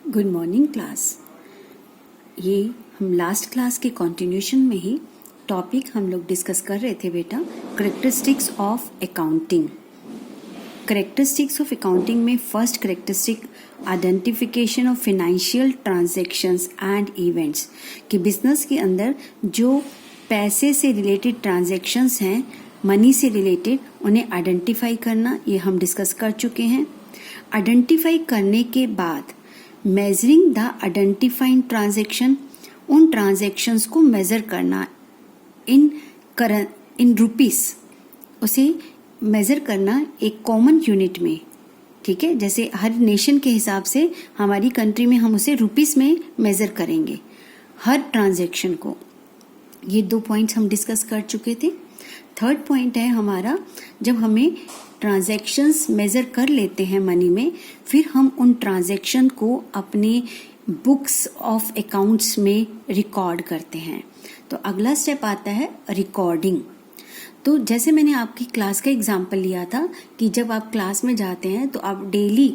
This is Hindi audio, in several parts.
Good morning class. ये हम लास्ट क्लास के कंटिन्यूशन में ही टॉपिक हम लोग डिस्कस कर रहे थे बेटा, characteristics of accounting. Characteristics of accounting में first characteristic identification of financial transactions and events, कि बिजनेस के अंदर जो पैसे से रिलेटेड ट्रांजैक्शंस हैं, मनी से रिलेटेड, उन्हें आइडेंटिफाई करना, ये हम डिस्कस कर चुके हैं। आइडेंटिफाई करने के बाद मेजरिंग द आइडेंटिफाइड ट्रांजैक्शन, उन ट्रांजैक्शंस को मेजर करना इन रुपीस, उसे मेजर करना एक कॉमन यूनिट में, ठीक है। जैसे हर नेशन के हिसाब से हमारी कंट्री में हम उसे रुपीस में मेजर करेंगे हर ट्रांजैक्शन को। ये 2 पॉइंट्स हम डिस्कस कर चुके थे। थर्ड पॉइंट है हमारा, जब हमें ट्रांजैक्शंस मेजर कर लेते हैं मनी में, फिर हम उन ट्रांजैक्शन को अपने बुक्स ऑफ अकाउंट्स में रिकॉर्ड करते हैं। तो अगला स्टेप आता है रिकॉर्डिंग। तो जैसे मैंने आपकी क्लास का एग्जांपल लिया था कि जब आप क्लास में जाते हैं तो आप डेली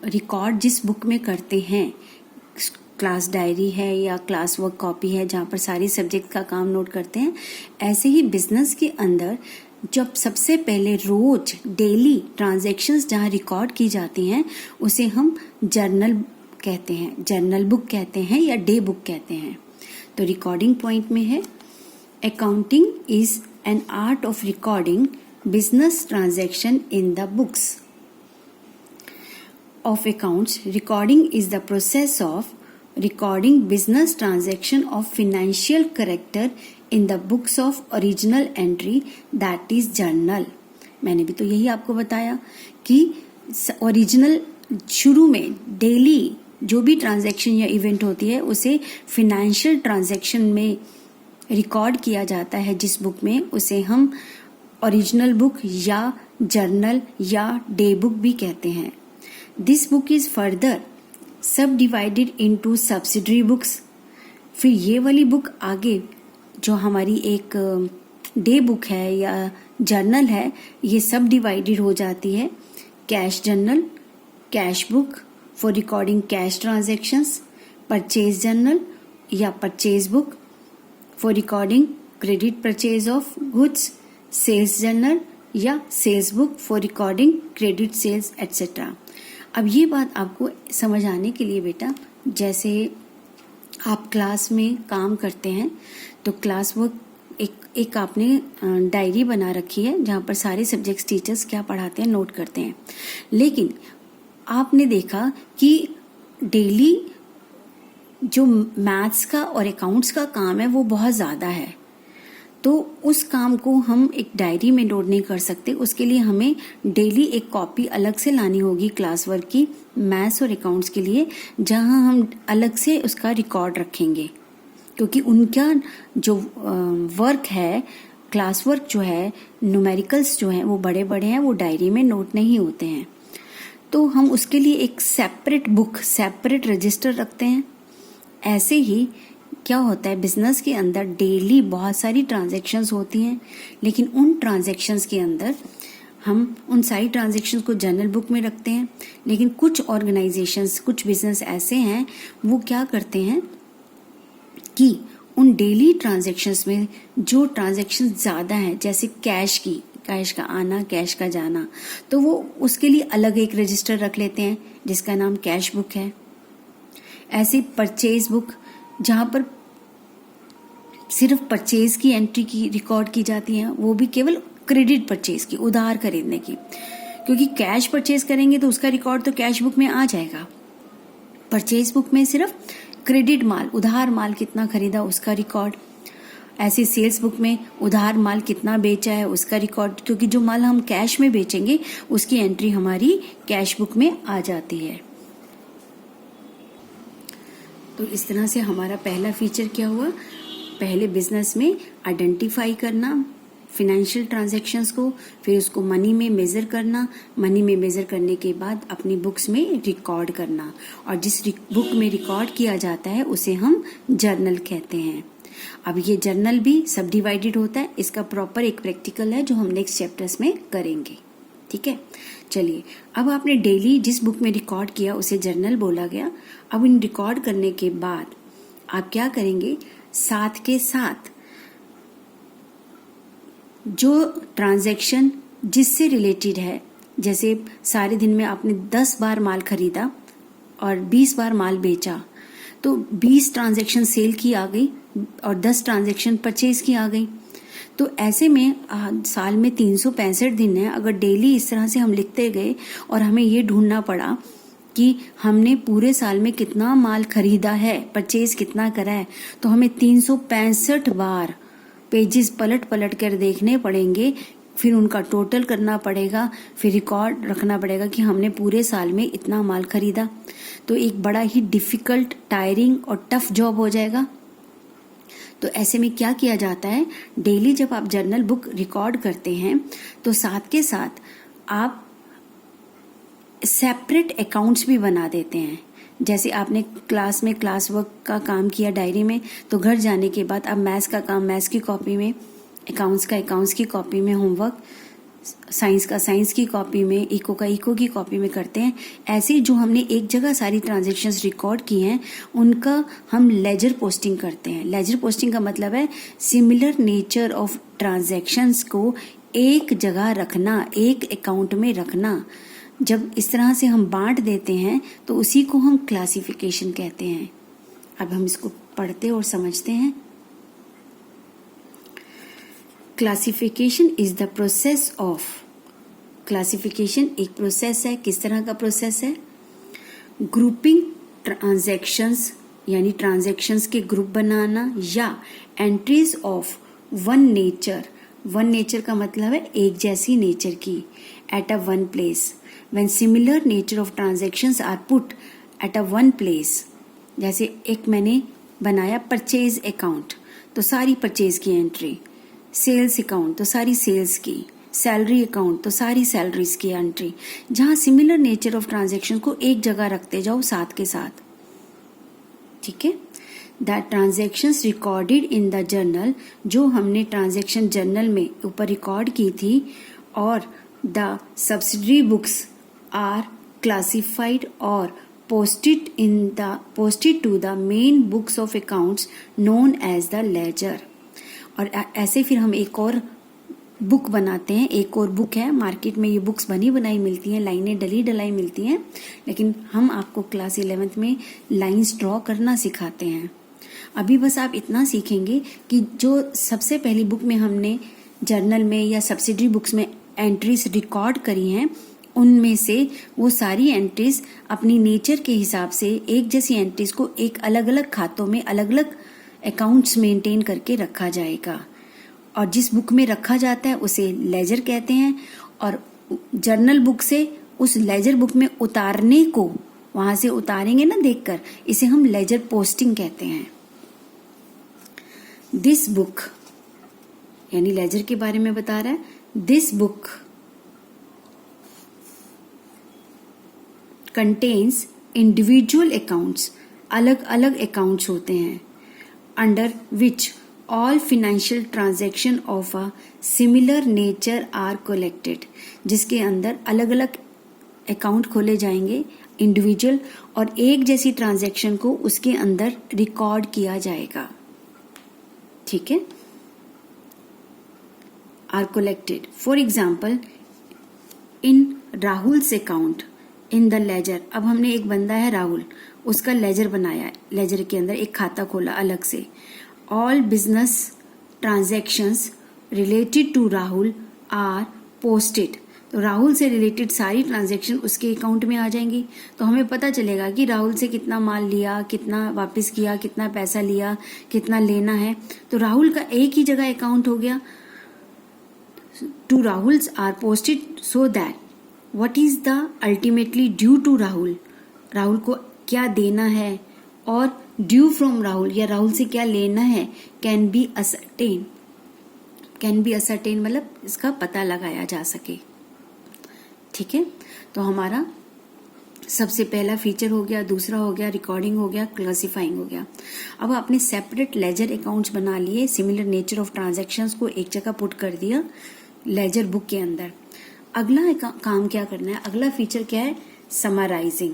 रिकॉर्ड जिस बुक में करते हैं, क्लास डायरी है या क्लास वर्क कॉपी है जहाँ पर सारे सब्जेक्ट का काम नोट करते हैं, ऐसे ही बिजनेस के अंदर जब सबसे पहले रोज डेली ट्रांजैक्शंस जहाँ रिकॉर्ड की जाती हैं उसे हम जर्नल कहते हैं, जर्नल बुक कहते हैं या डे बुक कहते हैं। तो रिकॉर्डिंग पॉइंट में है, accounting is an art of recording business transaction in the books of accounts. Recording is the process of recording business transaction of financial character in the books of original entry, that is journal. मैंने भी तो यही आपको बताया कि ओरिजिनल शुरू में डेली जो भी ट्रांजैक्शन या इवेंट होती है उसे फिनेंशियल ट्रांजैक्शन में रिकॉर्ड किया जाता है। जिस बुक में उसे हम ओरिजिनल बुक या जर्नल या डे बुक भी कहते हैं। This book is further subdivided into subsidiary books. फिर ये वाली बुक आगे जो हमारी एक डे बुक है या जर्नल है, ये सब डिवाइडेड हो जाती है। Cash journal, cash book for recording cash transactions, purchase journal या purchase book for recording credit purchase of goods, sales journal या sales book for recording credit sales etcetera. अब ये बात आपको समझ आने के लिए बेटा, जैसे आप क्लास में काम करते हैं तो क्लास वर्क एक आपने डायरी बना रखी है जहाँ पर सारे सब्जेक्ट्स टीचर्स क्या पढ़ाते हैं नोट करते हैं। लेकिन आपने देखा कि डेली जो मैथ्स का और अकाउंट्स का काम है वो बहुत ज़्यादा है, तो उस काम को हम एक डायरी में नोट नहीं कर सकते। उसके लिए हमें डेली एक कॉपी अलग से लानी होगी क्लास वर्क की, मैथ्स और अकाउंट्स के लिए, जहां हम अलग से उसका रिकॉर्ड रखेंगे, क्योंकि उनका जो वर्क है, क्लास वर्क जो है, न्यूमेरिकल्स जो हैं वो बड़े बड़े हैं, वो डायरी में नोट नहीं होते हैं। तो हम उसके लिए एक सेपरेट बुक, सेपरेट रजिस्टर रखते हैं। ऐसे ही क्या होता है, बिजनेस के अंदर डेली बहुत सारी ट्रांजैक्शंस होती हैं, लेकिन उन ट्रांजैक्शंस के अंदर हम उन सारी ट्रांजैक्शंस को जर्नल बुक में रखते हैं। लेकिन कुछ ऑर्गेनाइजेशंस, कुछ बिजनेस ऐसे हैं, वो क्या करते हैं कि उन डेली ट्रांजैक्शंस में जो ट्रांजैक्शंस ज़्यादा हैं, जैसे कैश का आना, कैश का जाना, तो वो उसके लिए अलग एक रजिस्टर रख लेते हैं जिसका नाम कैश बुक है। ऐसे परचेज बुक, जहाँ पर सिर्फ परचेज की एंट्री की रिकॉर्ड की जाती है, वो भी केवल क्रेडिट परचेज की, उधार खरीदने की, क्योंकि कैश परचेज करेंगे तो उसका रिकॉर्ड तो कैश बुक में आ जाएगा। परचेज बुक में सिर्फ क्रेडिट माल, उधार माल कितना खरीदा उसका रिकॉर्ड। ऐसे सेल्स बुक में उधार माल कितना बेचा है उसका रिकॉर्ड, क्योंकि जो माल हम कैश में बेचेंगे उसकी एंट्री हमारी कैश बुक में आ जाती है। तो इस तरह से हमारा पहला फीचर क्या हुआ, पहले बिजनेस में आइडेंटिफाई करना फिनेंशियल ट्रांजैक्शंस को, फिर उसको मनी में मेजर करना, मनी में मेजर करने के बाद अपनी बुक्स में रिकॉर्ड करना, और जिस बुक में रिकॉर्ड किया जाता है उसे हम जर्नल कहते हैं। अब ये जर्नल भी सब डिवाइडेड होता है, इसका प्रॉपर एक प्रैक्टिकल है जो हम नेक्स्ट चैप्टर्स में करेंगे। ठीक है। चलिए, अब आपने डेली जिस बुक में रिकॉर्ड किया उसे जर्नल बोला गया। अब इन रिकॉर्ड करने के बाद आप क्या करेंगे, साथ के साथ जो ट्रांजैक्शन जिससे रिलेटेड है, जैसे सारे दिन में आपने 10 बार माल खरीदा और 20 बार माल बेचा, तो 20 ट्रांजैक्शन सेल की आ गई और 10 ट्रांजैक्शन परचेज की आ गई। तो ऐसे में साल में 365 दिन है। अगर डेली इस तरह से हम लिखते गए और हमें ये ढूंढना पड़ा कि हमने पूरे साल में कितना माल खरीदा है, परचेज कितना करा है, तो हमें 365 बार पेजेस पलट पलट कर देखने पड़ेंगे, फिर उनका टोटल करना पड़ेगा, फिर रिकॉर्ड रखना पड़ेगा कि हमने पूरे साल में इतना माल खरीदा। तो एक बड़ा ही डिफिकल्ट, टायरिंग और टफ जॉब हो जाएगा। तो ऐसे में क्या किया जाता है, डेली जब आप जर्नल बुक रिकॉर्ड करते हैं तो साथ के साथ आप सेपरेट अकाउंट्स भी बना देते हैं। जैसे आपने क्लास में क्लास वर्क का काम किया डायरी में, तो घर जाने के बाद आप मैथ्स का काम मैथ्स की कॉपी में, अकाउंट्स का अकाउंट्स की कॉपी में, होमवर्क साइंस का साइंस की कॉपी में, इको का इको की कॉपी में करते हैं। ऐसे जो हमने एक जगह सारी ट्रांजैक्शंस रिकॉर्ड की हैं उनका हम लेजर पोस्टिंग करते हैं। लेजर पोस्टिंग का मतलब है सिमिलर नेचर ऑफ ट्रांजैक्शंस को एक जगह रखना, एक अकाउंट में रखना। जब इस तरह से हम बांट देते हैं तो उसी को हम क्लासिफिकेशन कहते हैं। अब हम इसको पढ़ते और समझते हैं। Classification is the process of, classification एक प्रोसेस है। किस तरह का प्रोसेस है, ग्रुपिंग ट्रांजैक्शंस, यानी ट्रांजैक्शंस के ग्रुप बनाना, या entries of one nature. One nature का मतलब है एक जैसी नेचर की, at a one place. When similar nature of transactions are put at a one place. जैसे एक मैंने बनाया परचेज अकाउंट, तो सारी परचेज की एंट्री, सेल्स अकाउंट तो सारी सेल्स की, सैलरी अकाउंट तो सारी सैलरीज की एंट्री। जहां सिमिलर नेचर ऑफ ट्रांजैक्शन को एक जगह रखते जाओ साथ के साथ, ठीक है। The transactions recorded in the journal, जो हमने ट्रांजैक्शन जर्नल में ऊपर रिकॉर्ड की थी, और the subsidiary books are classified और posted to the main books of accounts known as the ledger। और ऐसे फिर हम एक और बुक बनाते हैं। एक और बुक है, मार्केट में ये बुक्स बनी बनाई मिलती हैं, लाइनें डली डलाई मिलती हैं, लेकिन हम आपको क्लास 11th में लाइंस ड्रॉ करना सिखाते हैं। अभी बस आप इतना सीखेंगे कि जो सबसे पहली बुक में हमने जर्नल में या सब्सिडरी बुक्स में एंट्रीज रिकॉर्ड करी हैं, उनमें से वो सारी एंट्रीज अपनी नेचर के हिसाब से एक जैसी एंट्रीज को एक अलग अलग खातों में अलग अलग अकाउंट्स मेंटेन करके रखा जाएगा। और जिस बुक में रखा जाता है उसे लेजर कहते हैं, और जर्नल बुक से उस लेजर बुक में उतारने को, वहां से उतारेंगे ना देखकर, इसे हम लेजर पोस्टिंग कहते हैं। दिस बुक, यानी लेजर के बारे में बता रहा है, this book contains individual accounts, अलग अलग अकाउंट्स होते हैं, under which all financial transaction of a similar nature are collected, जिसके अंदर अलग अलग अकाउंट खोले जाएंगे इंडिविजुअल, और एक जैसी ट्रांजैक्शन को उसके अंदर रिकॉर्ड किया जाएगा, ठीक है। Are collected, for example in Rahul's account in the ledger. अब हमने एक बंदा है राहुल, उसका लेजर बनाया है, लेजर के अंदर एक खाता खोला अलग से। All business transactions related to Rahul are posted, तो राहुल से रिलेटेड सारी ट्रांजैक्शन उसके अकाउंट में आ जाएंगी। तो हमें पता चलेगा कि राहुल से कितना माल लिया, कितना वापस किया, कितना पैसा लिया, कितना लेना है। तो राहुल का एक ही जगह अकाउंट हो गया। To Rahul's are posted so that what is the ultimately due to Rahul, Rahul को क्या देना है, और ड्यू फ्रॉम राहुल, या राहुल से क्या लेना है, can be ascertain. Can be ascertain मतलब इसका पता लगाया जा सके, ठीक है। तो हमारा सबसे पहला फीचर हो गया, दूसरा हो गया रिकॉर्डिंग हो गया, क्लासिफाइंग हो गया। अब आपने सेपरेट लेजर अकाउंट्स बना लिए, सिमिलर नेचर ऑफ ट्रांजैक्शंस को एक जगह पुट कर दिया लेजर बुक के अंदर। अगला काम क्या करना है, अगला फीचर क्या है, समराइजिंग।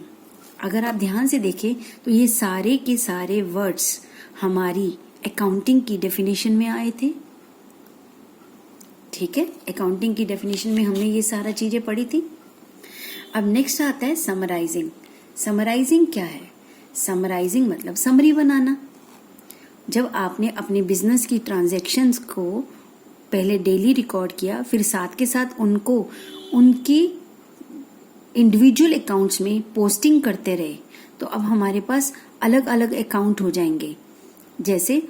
अगर आप ध्यान से देखें तो ये सारे के सारे वर्ड्स हमारी अकाउंटिंग की डेफिनेशन में आए थे। ठीक है, अकाउंटिंग की डेफिनेशन में हमने ये सारा चीजें पढ़ी थी। अब नेक्स्ट आता है समराइजिंग। समराइजिंग क्या है? समराइजिंग मतलब समरी बनाना। जब आपने अपने बिजनेस की ट्रांजैक्शंस को पहले डेली रिकॉर्ड किया, फिर साथ के साथ उनको उनकी इंडिविजुअल अकाउंट्स में पोस्टिंग करते रहे, तो अब हमारे पास अलग अलग अकाउंट हो जाएंगे। जैसे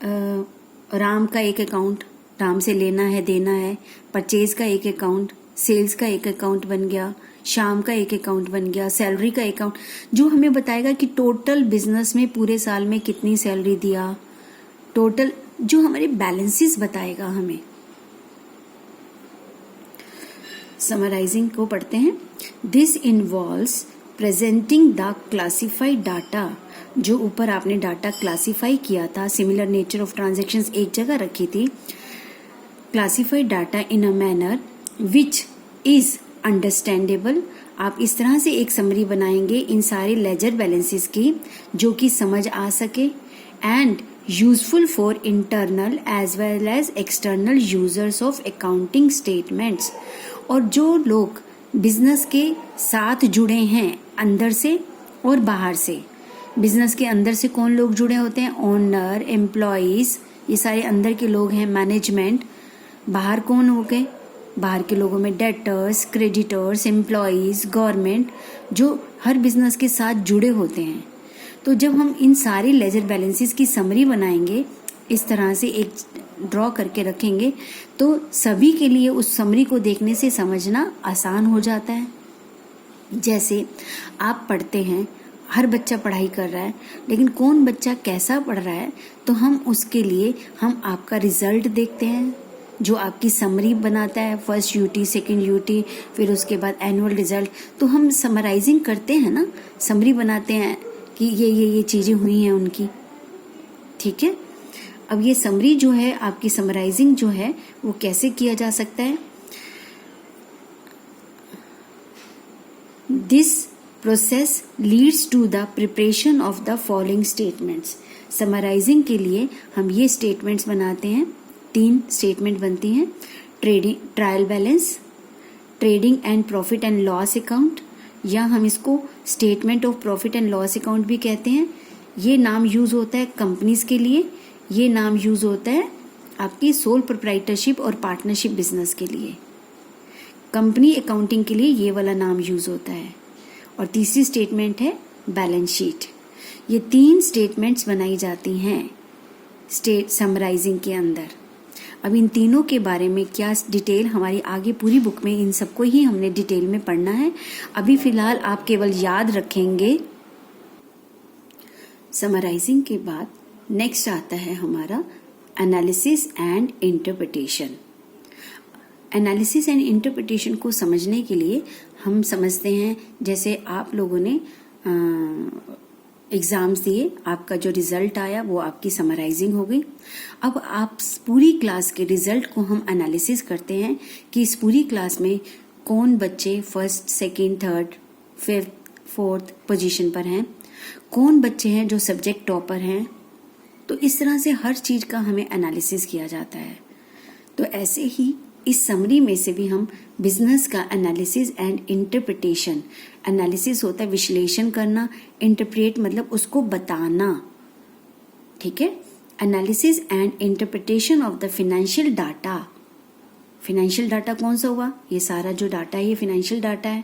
राम का एक अकाउंट, राम से लेना है देना है, परचेज का एक अकाउंट, सेल्स का एक अकाउंट बन गया, शाम का एक अकाउंट बन गया, सैलरी का अकाउंट, जो हमें बताएगा कि टोटल बिजनेस में पूरे साल में कितनी सैलरी दिया, टोटल जो हमारे बैलेंसेस बताएगा हमें। समराइजिंग को पढ़ते हैं। This involves presenting the classified data, जो ऊपर आपने डाटा क्लासिफाई किया था, सिमिलर नेचर ऑफ ट्रांजैक्शंस एक जगह रखी थी, classified data in a manner which is understandable. आप इस तरह से एक समरी बनाएंगे इन सारे लेजर बैलेंसेस की जो कि समझ आ सके, and useful for internal as well as external users of accounting statements. और जो लोग बिजनेस के साथ जुड़े हैं अंदर से और बाहर से, बिजनेस के अंदर से कौन लोग जुड़े होते हैं, ओनर, एम्प्लॉइज, ये सारे अंदर के लोग हैं, मैनेजमेंट। बाहर कौन हो गए, बाहर के लोगों में डेटर्स, क्रेडिटर्स, एम्प्लॉइज, गवर्नमेंट, जो हर बिजनेस के साथ जुड़े होते हैं। तो जब हम इन सारे लेजर बैलेंसेस की समरी बनाएंगे, इस तरह से एक ड्रॉ करके रखेंगे, तो सभी के लिए उस समरी को देखने से समझना आसान हो जाता है। जैसे आप पढ़ते हैं, हर बच्चा पढ़ाई कर रहा है, लेकिन कौन बच्चा कैसा पढ़ रहा है, तो हम उसके लिए हम आपका रिजल्ट देखते हैं, जो आपकी समरी बनाता है, फर्स्ट यूटी, सेकंड यूटी, फिर उसके बाद एनुअल रिजल्ट। तो हम समराइजिंग करते हैं ना, समरी बनाते हैं कि ये चीजें हुई हैं उनकी। ठीक है, अब ये समरी जो है, आपकी समराइजिंग जो है, वो कैसे किया जा सकता है? This process leads to the preparation of the following statements. Summarising के लिए हम ये स्टेटमेंट्स बनाते हैं, 3 स्टेटमेंट बनती हैं। Trial balance, trading and profit and loss account, या हम इसको statement of profit and loss account भी कहते हैं। ये नाम यूज होता है कंपनीज के लिए, ये नाम यूज होता है आपकी सोल प्रोप्राइटरशिप और पार्टनरशिप बिजनेस के लिए। कंपनी अकाउंटिंग के लिए ये वाला नाम यूज होता है। और तीसरी स्टेटमेंट है बैलेंस शीट। ये 3 स्टेटमेंट्स बनाई जाती हैं स्टेट समराइजिंग के अंदर। अब इन तीनों के बारे में क्या डिटेल, हमारी आगे पूरी बुक में इन सबको ही हमने डिटेल में पढ़ना है। अभी फिलहाल आप केवल याद रखेंगे। समराइजिंग के बाद नेक्स्ट आता है हमारा analysis and interpretation. Analysis and interpretation को समझने के लिए हम समझते हैं, जैसे आप लोगों ने एग्जाम्स दिए, आपका जो रिजल्ट आया वो आपकी समराइजिंग हो गई। अब आप पूरी क्लास के रिजल्ट को हम एनालिसिस करते हैं कि इस पूरी क्लास में कौन बच्चे first, second, third, fifth, fourth position पर हैं, कौन बच्चे हैं जो सब्जेक्ट टॉपर हैं। तो इस तरह से हर चीज का हमें एनालिसिस किया जाता है। तो ऐसे ही इस समरी में से भी हम बिजनेस का एनालिसिस एंड इंटरप्रिटेशन, एनालिसिस होता है विश्लेषण करना, इंटरप्रेट मतलब उसको बताना। ठीक है, analysis and interpretation of the financial data. Financial data कौन सा हुआ, ये सारा जो डाटा है ये फाइनेंशियल डाटा है,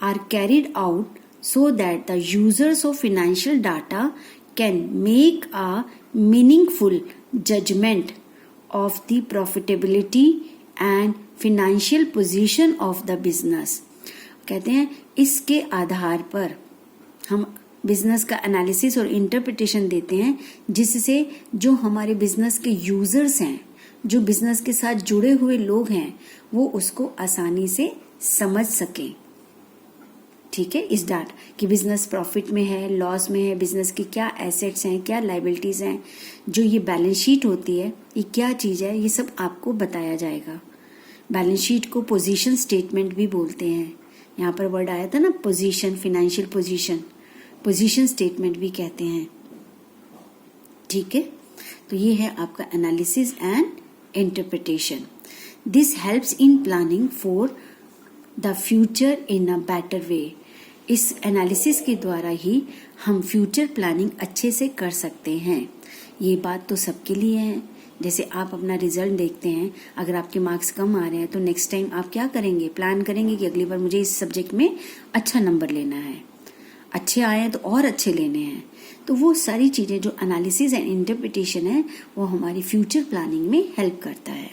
are carried out so that the users of financial data can make a meaningful judgment of the profitability and financial position of the business। कहते हैं इसके आधार पर हम बिजनेस का एनालिसिस और इंटरप्रिटेशन देते हैं, जिससे जो हमारे बिजनेस के यूजर्स हैं, जो बिजनेस के साथ जुड़े हुए लोग हैं, वो उसको आसानी से समझ सकें। ठीक है, इस डाटा कि बिजनेस प्रॉफिट में है, लॉस में है, बिजनेस की क्या एसेट्स हैं, क्या लायबिलिटीज हैं, जो ये बैलेंस शीट होती है ये क्या चीज है, ये सब आपको बताया जाएगा। बैलेंस शीट को पोजीशन स्टेटमेंट भी बोलते हैं। यहाँ पर वर्ड आया था ना position, financial position, position statement भी कहते हैं। ठीक है, तो ये है आपका analysis and interpretation. This helps in planning for the future in a better way. इस एनालिसिस के द्वारा ही हम फ्यूचर प्लानिंग अच्छे से कर सकते हैं। ये बात तो सबके लिए है। जैसे आप अपना रिजल्ट देखते हैं, अगर आपके मार्क्स कम आ रहे हैं तो नेक्स्ट टाइम आप क्या करेंगे, प्लान करेंगे कि अगली बार मुझे इस सब्जेक्ट में अच्छा नंबर लेना है, अच्छे आए हैं तो और अच्छे लेने हैं। तो वो सारी चीजें जो एनालिसिस एंड इंटरप्रिटेशन है वो हमारी फ्यूचर प्लानिंग में हेल्प करता है।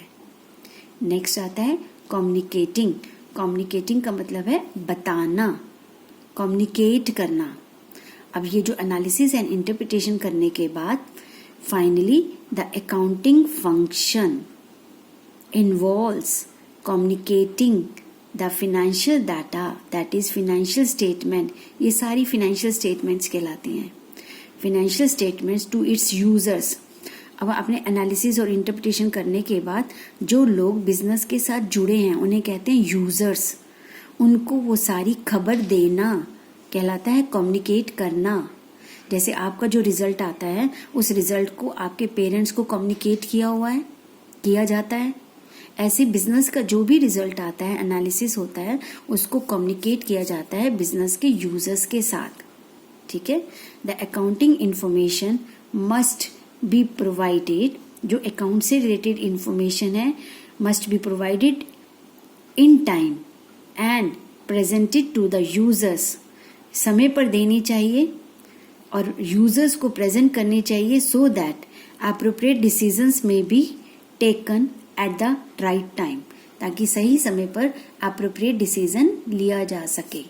नेक्स्ट आता है कम्युनिकेटिंग। कम्युनिकेटिंग का मतलब है बताना, कम्युनिकेट करना। अब ये जो एनालिसिस एंड इंटरप्रिटेशन करने के बाद finally the accounting function involves communicating the financial data, that is financial statement. ये सारी फाइनेंशियल स्टेटमेंट्स कहलाती हैं। Financial statements to its users. अब आपने एनालिसिस और इंटरप्रिटेशन करने के बाद जो लोग बिजनेस के साथ जुड़े हैं उन्हें कहते हैं यूजर्स। उनको वो सारी खबर देना कहलाता है कम्युनिकेट करना। जैसे आपका जो रिजल्ट आता है उस रिजल्ट को आपके पेरेंट्स को कम्युनिकेट किया जाता है। ऐसे बिजनेस का जो भी रिजल्ट आता है, एनालिसिस होता है, उसको कम्युनिकेट किया जाता है बिजनेस के यूजर्स के साथ। ठीक है, the accounting information must be provided. जो अकाउंट से रिलेटेड इंफॉर्मेशन है must be provided in time and presented to the users. समय पर देनी चाहिए और यूजर्स को प्रेजेंट करनी चाहिए सो दैट एप्रोप्रिएट डिसीजंस में be taken at the right time, ताकि सही समय पर एप्रोप्रिएट डिसीजन लिया जा सके।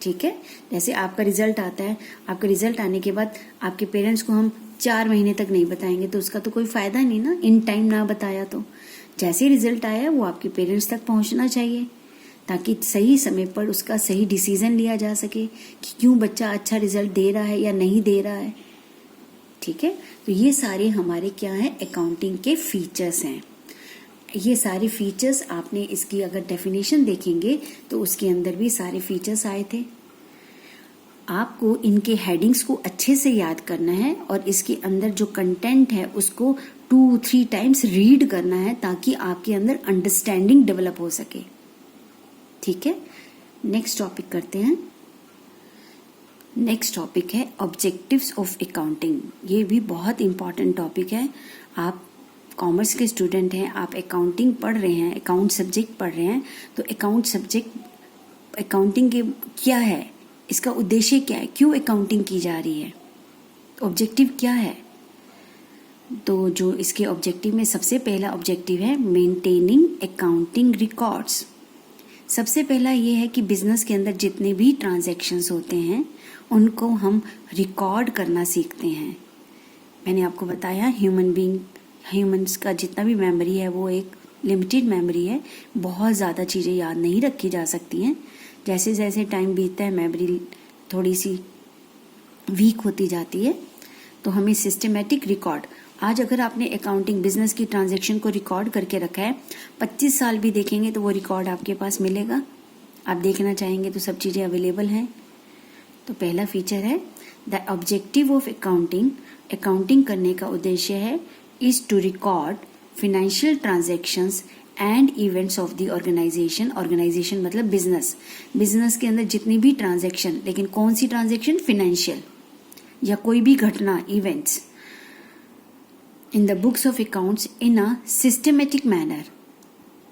ठीक है, जैसे आपका रिजल्ट आता है, आपका रिजल्ट आने के बाद आपके पेरेंट्स को हम 4 महीने तक नहीं बताएंगे तो उसका तो कोई फायदा नहीं ना, इन टाइम ना बताया तो। जैसे रिजल्ट आया वो आपके पेरेंट्स तक पहुंचना चाहिए ताकि सही समय पर उसका सही डिसीजन लिया जा सके कि क्यों बच्चा अच्छा रिजल्ट दे रहा है या नहीं दे रहा है। ठीक है, तो ये सारे हमारे क्या है, अकाउंटिंग के फीचर्स हैं। ये सारे फीचर्स आपने इसकी अगर डेफिनेशन देखेंगे तो उसके अंदर भी सारे फीचर्स आए थे। आपको इनके हेडिंग्स को अच्छे से याद करना है और इसके अंदर जो कंटेंट है उसको 2-3 टाइम्स रीड करना है ताकि आपके अंदर अंडरस्टैंडिंग डेवलप हो सके। ठीक है, नेक्स्ट टॉपिक करते हैं। नेक्स्ट टॉपिक है ऑब्जेक्टिव्स ऑफ अकाउंटिंग। ये भी बहुत इंपॉर्टेंट टॉपिक है। आप कॉमर्स के स्टूडेंट हैं, आप अकाउंटिंग पढ़ रहे हैं, अकाउंट सब्जेक्ट पढ़ रहे हैं, तो अकाउंट सब्जेक्ट अकाउंटिंग के क्या है, इसका उद्देश्य क्या है, क्यों अकाउंटिंग की जा रही है, ऑब्जेक्टिव क्या है। तो जो इसके ऑब्जेक्टिव में सबसे पहला ऑब्जेक्टिव है मेंटेनिंग अकाउंटिंग रिकॉर्ड्स। सबसे पहला ये है कि बिजनेस के अंदर जितने भी ट्रांजैक्शंस होते हैं उनको हम रिकॉर्ड करना सीखते हैं। मैंने आपको बताया ह्यूमंस का जितना भी मेमोरी है वो एक लिमिटेड मेमोरी है, बहुत ज़्यादा चीज़ें याद नहीं रखी जा सकती हैं। जैसे जैसे टाइम बीतता है मेमोरी थोड़ी सी वीक होती जाती है। तो हमें सिस्टमेटिक रिकॉर्ड, आज अगर आपने अकाउंटिंग बिजनेस की ट्रांजैक्शन को रिकॉर्ड करके रखा है, 25 साल भी देखेंगे तो वो रिकॉर्ड आपके पास मिलेगा। आप देखना चाहेंगे तो सब चीज़ें अवेलेबल हैं। तो पहला फीचर है the objective of accounting. Accounting करने का उद्देश्य है is to record financial transactions and events of the organisation. Organisation मतलब बिजनेस के अंदर जितनी भी ट्रांजैक्शन, लेकिन कौन सी ट्रांजैक्शन, फिनेंशियल या कोई भी घटना, events, in the books of accounts in a systematic manner.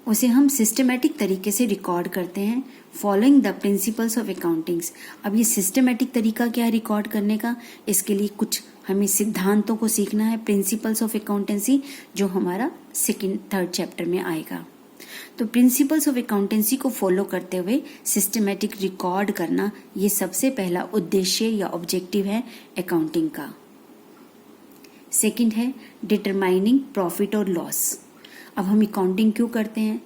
उसे हम सिस्टमेटिक तरीके से रिकॉर्ड करते हैं following the principles of accountings. अब ये सिस्टमेटिक तरीका क्या है रिकॉर्ड करने का, इसके लिए कुछ हमें सिद्धांतों को सीखना है, प्रिंसिपल्स ऑफ अकाउंटेंसी, जो हमारा 2nd-3rd चैप्टर में आएगा। तो प्रिंसिपल्स ऑफ अकाउंटेंसी को फॉलो करते हुए सिस्टमेटिक रिकॉर्ड करना, ये सबसे पहला उद्देश्य या ऑब्जेक्टिव है अकाउंटिंग का। सेकंड है डिटरमाइनिंग प्रॉफिट और लॉस। अब हम अकाउंटिंग क्यों करते हैं,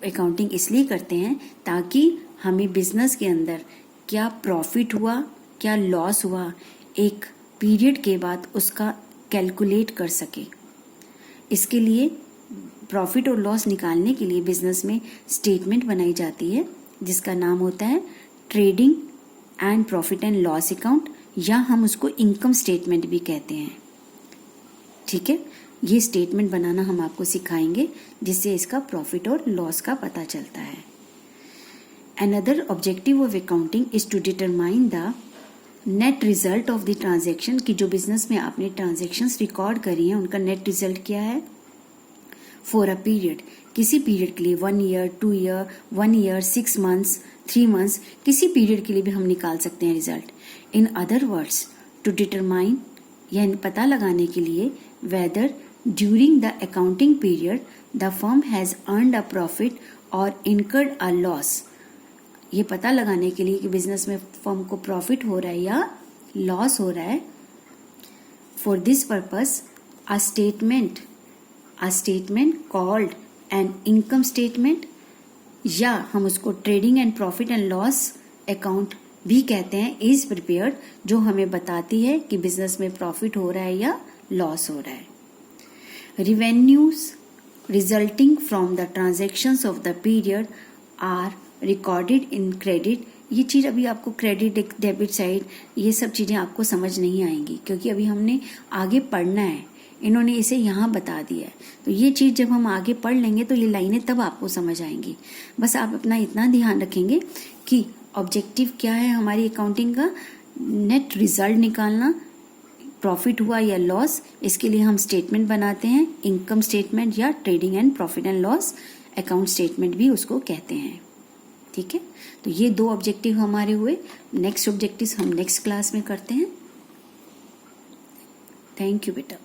अकाउंटिंग इसलिए करते हैं ताकि हमें बिजनेस के अंदर क्या प्रॉफिट हुआ, क्या लॉस हुआ, एक पीरियड के बाद उसका कैलकुलेट कर सके। इसके लिए प्रॉफिट और लॉस निकालने के लिए बिजनेस में स्टेटमेंट बनाई जाती है जिसका नाम होता है trading and profit and loss account, या हम उसको इनकम स्टेटमेंट भी कहते हैं। ठीक है, ये स्टेटमेंट बनाना हम आपको सिखाएंगे जिससे इसका प्रॉफिट और लॉस का पता चलता है। Another objective of accounting is to determine the net result of the transaction, कि जो बिजनेस में आपने ट्रांजेक्शन्स रिकॉर्ड करी हैं उनका नेट रिजल्ट क्या है। फॉर अ पीरियड, किसी पीरियड के लिए 1 year, 2 year, 1 year, 6 months, 3 months, किसी पीरियड के लिए भी हम निकाल सकते हैं result. In other words, to determine, यह पता लगाने के लिए whether during the accounting period the firm has earned a profit और इनकर्ड अ लॉस, ये पता लगाने के लिए कि बिजनेस में फर्म को प्रॉफिट हो रहा है या लॉस हो रहा है। For this purpose a statement called an income statement, या हम उसको trading and profit and loss account भी कहते हैं, इज प्रिपेयर्ड, जो हमें बताती है कि बिजनेस में प्रॉफिट हो रहा है या लॉस हो रहा है। Revenues resulting from the transactions of the period are recorded in credit, ये चीज़ अभी आपको क्रेडिट डेबिट साइड ये सब चीज़ें आपको समझ नहीं आएंगी क्योंकि अभी हमने आगे पढ़ना है, इन्होंने इसे यहाँ बता दिया है। तो ये चीज़ जब हम आगे पढ़ लेंगे तो ये लाइनें तब आपको समझ आएंगी। बस आप अपना इतना ध्यान रखेंगे कि ऑब्जेक्टिव क्या है हमारी अकाउंटिंग का, नेट रिजल्ट निकालना, प्रॉफिट हुआ या लॉस, इसके लिए हम स्टेटमेंट बनाते हैं, इनकम स्टेटमेंट या trading and profit and loss account statement भी उसको कहते हैं। ठीक है, तो ये 2 ऑब्जेक्टिव हमारे हुए। नेक्स्ट ऑब्जेक्टिव हम नेक्स्ट क्लास में करते हैं। थैंक यू बेटा।